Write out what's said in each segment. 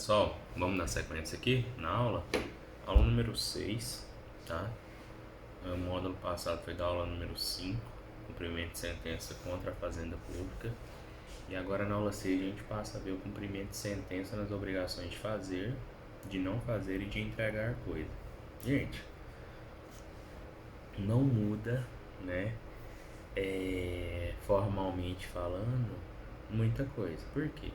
Pessoal, vamos na sequência aqui, na aula número 6, tá? O módulo passado foi da aula número 5, cumprimento de sentença contra a fazenda pública. E agora na aula 6 a gente passa a ver o cumprimento de sentença nas obrigações de fazer, de não fazer e de entregar coisa. Gente, não muda, né? Formalmente falando, muita coisa. Por quê?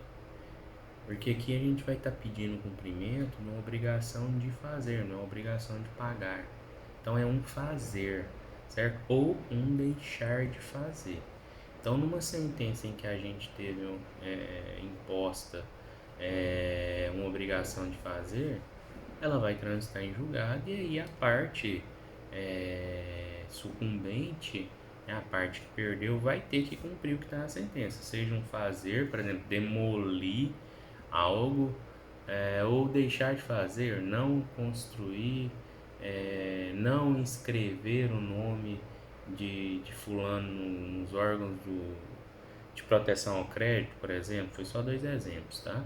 Porque aqui a gente vai estar pedindo cumprimento numa obrigação de fazer, não é uma obrigação de pagar. Então é um fazer, certo? Ou um deixar de fazer. Então numa sentença em que a gente teve imposta uma obrigação de fazer, ela vai transitar em julgado e aí a parte sucumbente, a parte que perdeu, vai ter que cumprir o que está na sentença. Seja um fazer, por exemplo, demolir algo, ou deixar de fazer, não construir, não inscrever o nome de fulano nos órgãos de proteção ao crédito, por exemplo. Foi só 2 exemplos, tá?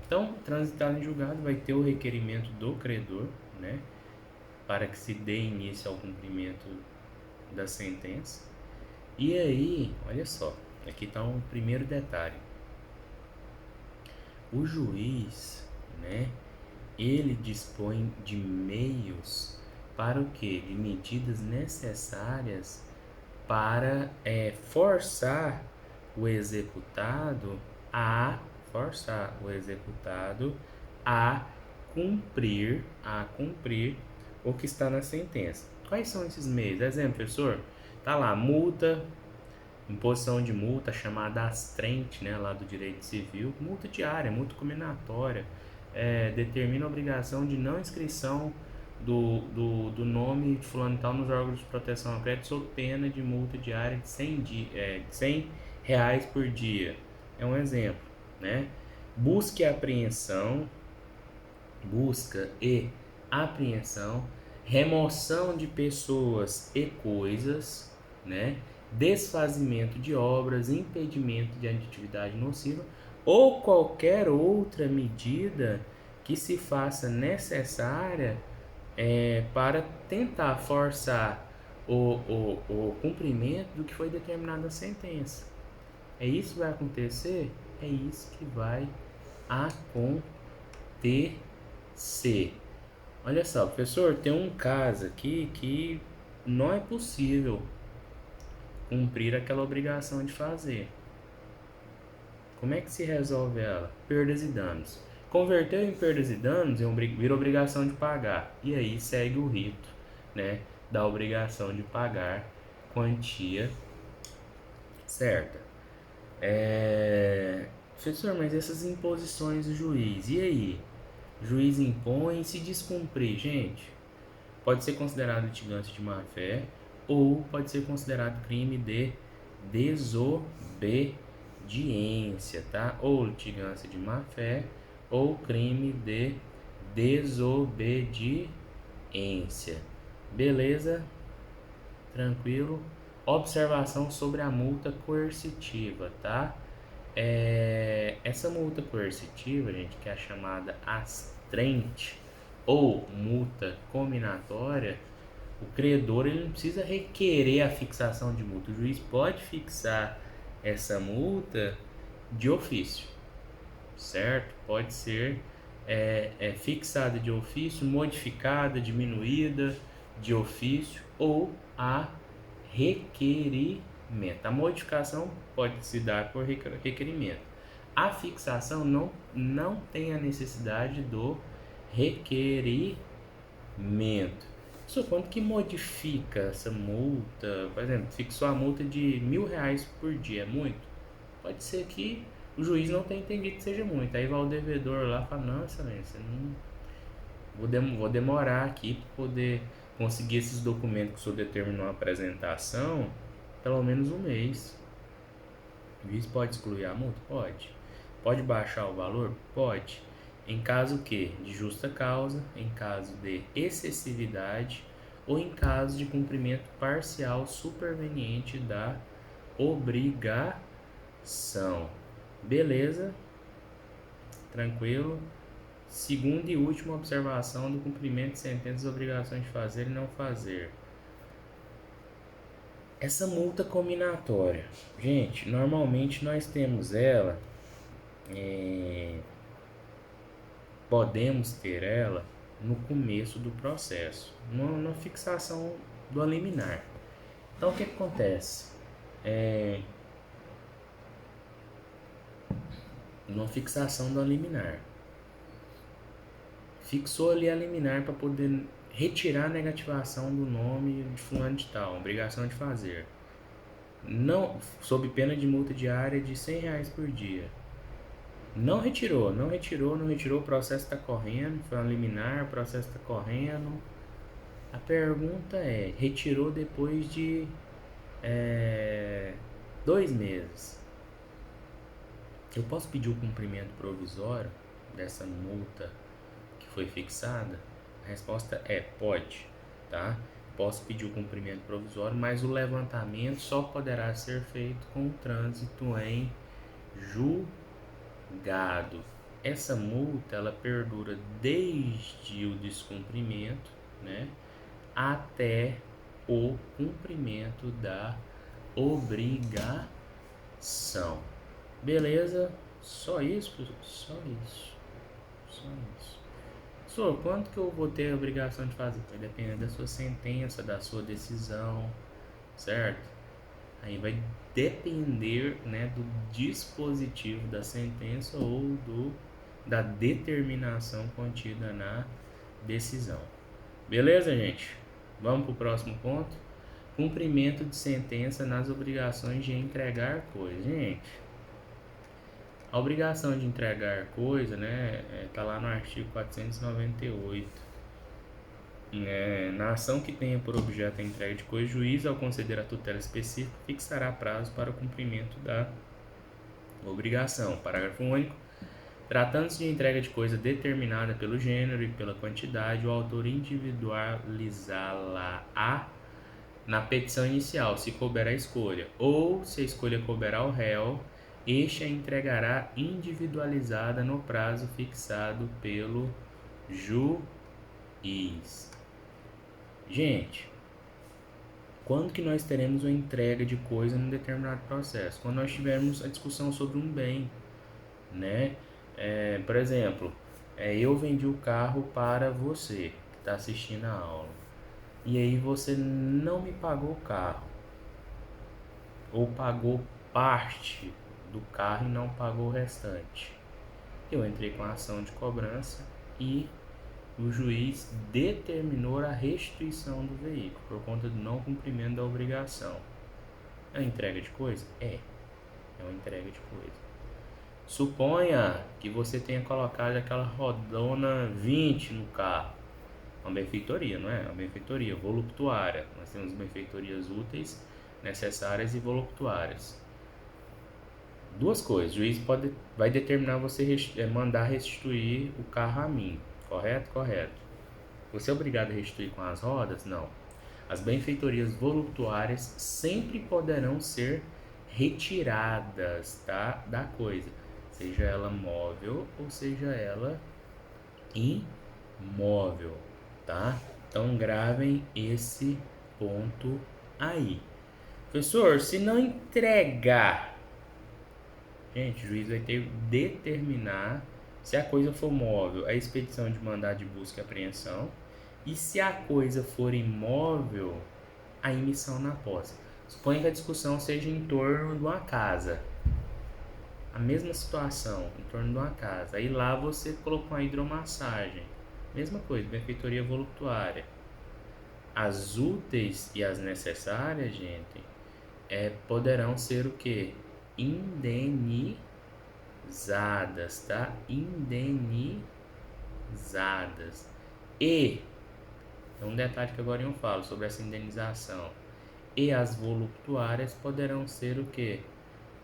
Então, transitado em julgado vai ter o requerimento do credor, né, para que se dê início ao cumprimento da sentença. E aí, olha só, aqui está um primeiro detalhe. O juiz, né, ele dispõe de meios para o quê? De medidas necessárias para forçar o executado a cumprir o que está na sentença. Quais são esses meios? Exemplo, professor, tá lá, multa, imposição de multa chamada astrente, né, lá do direito civil, multa diária, multa combinatória, determina a obrigação de não inscrição do nome de fulano e tal nos órgãos de proteção ao crédito sob pena de multa diária de 100 reais por dia. É um exemplo, né? Busca e apreensão, remoção de pessoas e coisas, né? Desfazimento de obras, impedimento de atividade nociva ou qualquer outra medida que se faça necessária para tentar forçar o cumprimento do que foi determinado na sentença. É isso que vai acontecer? É isso que vai acontecer. Olha só, professor, tem um caso aqui que não é possível cumprir aquela obrigação de fazer. Como é que se resolve ela? Perdas e danos. Converteu em perdas e danos, vira obrigação de pagar. E aí segue o rito, né, da obrigação de pagar quantia certa. Professor, mas essas imposições do juiz, e aí? O juiz impõe, se descumprir, gente, pode ser considerado litigância de má-fé ou pode ser considerado crime de desobediência, tá? Ou litigância de má-fé ou crime de desobediência. Beleza? Tranquilo? Observação sobre a multa coercitiva, tá? Essa multa coercitiva, gente, que é a chamada astrente ou multa combinatória, o credor ele não precisa requerer a fixação de multa. O juiz pode fixar essa multa de ofício, certo? Pode ser fixada de ofício, modificada, diminuída de ofício ou a requerimento. A modificação pode se dar por requerimento. A fixação não tem a necessidade do requerimento. Quanto que modifica essa multa? Por exemplo, fixou a multa de R$ 1.000 por dia, é muito? Pode ser que o juiz não tenha entendido que seja muito. Aí vai o devedor lá e fala, não, excelência, vou demorar aqui para poder conseguir esses documentos que o senhor determinou a apresentação, pelo menos um mês. O juiz pode excluir a multa? Pode. Pode baixar o valor? Pode. Em caso que? De justa causa, em caso de excessividade ou em caso de cumprimento parcial superveniente da obrigação. Beleza? Tranquilo? Segunda e última observação do cumprimento de sentenças, obrigações de fazer e não fazer. Essa multa combinatória, gente, normalmente nós temos ela, podemos ter ela no começo do processo, na fixação do liminar. Então, o que acontece? Na fixação do liminar, fixou ali a liminar para poder retirar a negativação do nome de fulano de tal, obrigação de fazer. Não, sob pena de multa diária de R$ 100 por dia. Não retirou, o processo está correndo, foi uma liminar, o processo está correndo. A pergunta é, retirou depois de 2 meses. Eu posso pedir o cumprimento provisório dessa multa que foi fixada? A resposta é pode, tá? Posso pedir o cumprimento provisório, mas o levantamento só poderá ser feito com o trânsito em julgado. Essa multa ela perdura desde o descumprimento, né, até o cumprimento da obrigação. Beleza? Só isso, pessoal? Só isso. Professor, quanto que eu vou ter a obrigação de fazer? Vai depender da sua sentença, da sua decisão, certo? Aí vai depender, né, do dispositivo da sentença ou da determinação contida na decisão. Beleza, gente? Vamos para o próximo ponto. Cumprimento de sentença nas obrigações de entregar coisa. Gente, a obrigação de entregar coisa, né, tá lá no artigo 498. Na ação que tenha por objeto a entrega de coisa, o juiz, ao conceder a tutela específica, fixará prazo para o cumprimento da obrigação. Parágrafo único. Tratando-se de entrega de coisa determinada pelo gênero e pela quantidade, o autor individualizá-la-á na petição inicial, se couber a escolha, ou, se a escolha couber ao réu, este a entregará individualizada no prazo fixado pelo juiz. Gente, quando que nós teremos uma entrega de coisa num determinado processo? Quando nós tivermos a discussão sobre um bem, né? Por exemplo, eu vendi o carro para você que está assistindo a aula, e aí você não me pagou o carro, ou pagou parte do carro e não pagou o restante. Eu entrei com a ação de cobrança e o juiz determinou a restituição do veículo por conta do não cumprimento da obrigação. É uma entrega de coisa? É uma entrega de coisa. Suponha que você tenha colocado aquela rodona 20 no carro. Uma benfeitoria, não é? Uma benfeitoria voluptuária. Nós temos benfeitorias úteis, necessárias e voluptuárias. Duas coisas. O juiz vai determinar você mandar restituir o carro a mim. Correto? Correto. Você é obrigado a restituir com as rodas? Não. As benfeitorias voluptuárias sempre poderão ser retiradas, tá, da coisa, seja ela móvel ou seja ela imóvel, tá? Então gravem esse ponto aí. Professor, se não entregar, gente, o juiz vai ter que determinar se a coisa for móvel, a expedição de mandado de busca e apreensão, e se a coisa for imóvel, a emissão na posse. Suponha que a discussão seja em torno de uma casa. A mesma situação, em torno de uma casa. Aí lá você colocou uma hidromassagem. Mesma coisa, benfeitoria voluptuária. As úteis e as necessárias, gente, poderão ser o quê? Indenizadas, tá? Indenizadas. E, é um detalhe que agora eu falo sobre essa indenização. E as voluptuárias poderão ser o quê?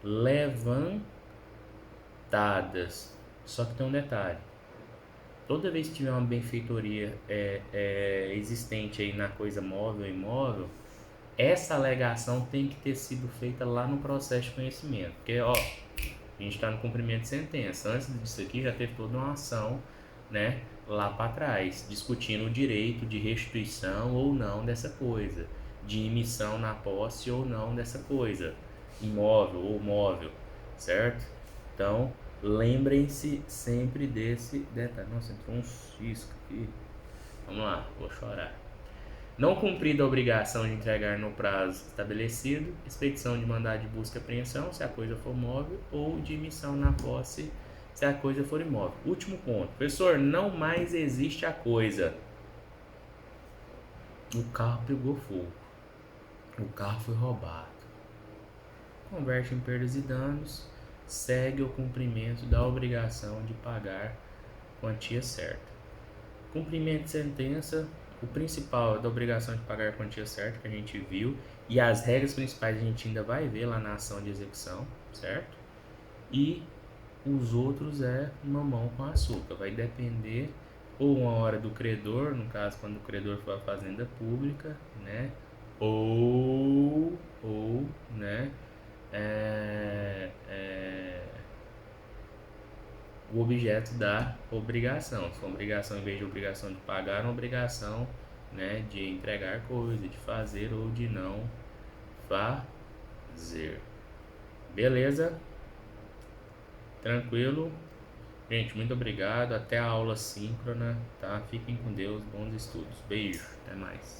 Levantadas. Só que tem um detalhe. Toda vez que tiver uma benfeitoria existente aí na coisa móvel e imóvel, essa alegação tem que ter sido feita lá no processo de conhecimento. Porque, a gente está no cumprimento de sentença. Antes disso aqui já teve toda uma ação né, lá para trás, discutindo o direito de restituição ou não dessa coisa, de emissão na posse ou não dessa coisa, imóvel ou móvel, certo? Então, lembrem-se sempre desse detalhe. Nossa, entrou um cisco aqui. Vamos lá, vou chorar. Não cumprida a obrigação de entregar no prazo estabelecido, expedição de mandado de busca e apreensão, se a coisa for móvel, ou de emissão na posse, se a coisa for imóvel. Último ponto. Professor, não mais existe a coisa. O carro pegou fogo. O carro foi roubado. Converte em perdas e danos, segue o cumprimento da obrigação de pagar quantia certa. Cumprimento de sentença, o principal é da obrigação de pagar a quantia certa, que a gente viu, e as regras principais a gente ainda vai ver lá na ação de execução, certo? E os outros é mamão com açúcar, vai depender ou uma hora do credor, no caso quando o credor for a fazenda pública, né? Ou né? O objeto da obrigação. Se for uma obrigação, em vez de obrigação de pagar, é uma obrigação, né, de entregar coisa, de fazer ou de não fazer. Beleza? Tranquilo? Gente, muito obrigado. Até a aula síncrona, tá? Fiquem com Deus. Bons estudos. Beijo. Até mais.